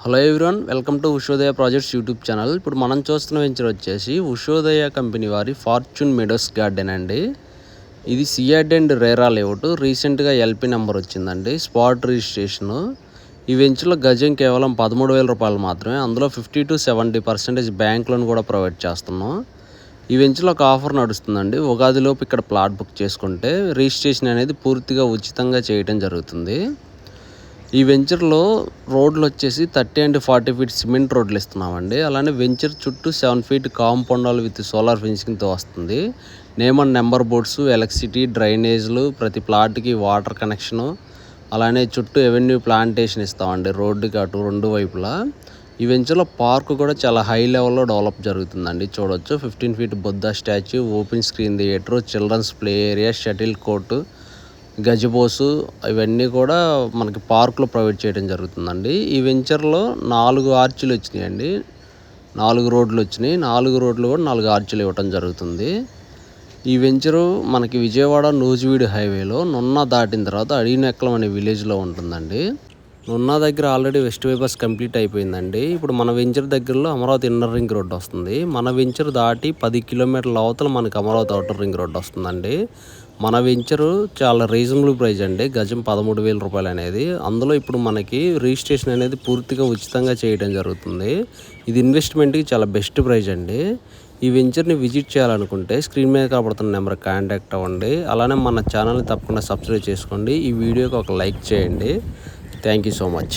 Hello everyone, welcome to Ushodaya projects YouTube channel. ఇప్పుడు మనం చూస్తున్న వెంచర్ వచ్చేసి ఉషోదయ కంపెనీ వారి ఫార్చ్యూన్ మెడోస్ గార్డెన్ అండి. ఇది సియాడ్ అండ్ రేరా లేఅవుట్. రీసెంట్గా ఎల్పి నెంబర్ వచ్చిందండి, స్పాట్ రిజిస్ట్రేషను. ఈ వెంచర్లో గజం కేవలం 13,000 రూపాయలు మాత్రమే. అందులో 50 to 70% బ్యాంక్ లోన్ కూడా ప్రొవైడ్ చేస్తున్నాం. ఈ వెంచర్లో ఒక ఆఫర్ నడుస్తుందండి. ఉగాదిలోపు ఇక్కడ ప్లాట్ బుక్ చేసుకుంటే రిజిస్ట్రేషన్ అనేది పూర్తిగా ఉచితంగా చేయడం జరుగుతుంది. ఈ వెంచర్లో రోడ్లు వచ్చేసి 30 and 40 feet సిమెంట్ రోడ్లు ఇస్తున్నామండి. అలానే వెంచర్ చుట్టూ 7 feet compound wall with solar ఫెన్సింగ్తో వస్తుంది. Name and number boards, electricity, డ్రైనేజ్లు, ప్రతి ప్లాట్కి వాటర్ కనెక్షను, అలానే చుట్టూ ఎవెన్యూ ప్లాంటేషన్ ఇస్తామండి రోడ్డుకి అటు రెండు వైపులా. ఈ వెంచర్లో పార్క్ కూడా చాలా హై లెవెల్లో డెవలప్ జరుగుతుందండి. చూడొచ్చు 15 feet Buddha statue, open screen theatre, children's play area, shuttle court, gazebos ఇవన్నీ కూడా మనకి పార్కులో ప్రొవైడ్ చేయడం జరుగుతుందండి. ఈ వెంచర్లో 4 ఆర్చులు వచ్చినాయండి, 4 రోడ్లు వచ్చినాయి. 4 రోడ్లు కూడా 4 ఆర్చులు ఇవ్వటం జరుగుతుంది. ఈ వెంచరు మనకి విజయవాడ నూజివీడు హైవేలో నున్నా దాటిన తర్వాత అడిగినెక్కలం అనే విలేజ్లో ఉంటుందండి. నున్నా దగ్గర ఆల్రెడీ వెస్ట్ వైపర్స్ కంప్లీట్ అయిపోయిందండి. ఇప్పుడు మన వెంచర్ దగ్గరలో అమరావతి ఇన్నర్ రింగ్ రోడ్ వస్తుంది. మన వెంచర్ దాటి 10 kilometers అవతల మనకి అమరావతి అవుటర్ రింగ్ రోడ్ వస్తుందండి. మన వెంచరు చాలా రీజనబుల్ ప్రైస్ అండి, గజం 13,000 రూపాయలు అనేది. అందులో ఇప్పుడు మనకి రిజిస్ట్రేషన్ అనేది పూర్తిగా ఉచితంగా చేయడం జరుగుతుంది. ఇది ఇన్వెస్ట్మెంట్కి చాలా బెస్ట్ ప్రైస్ అండి. ఈ వెంచర్ని విజిట్ చేయాలనుకుంటే స్క్రీన్ మీద కనబడుతున్న నెంబర్కి కాంటాక్ట్ అవ్వండి. అలానే మన ఛానల్ని తప్పకుండా సబ్స్క్రైబ్ చేసుకోండి. ఈ వీడియోకి ఒక లైక్ చేయండి. Thank you so much.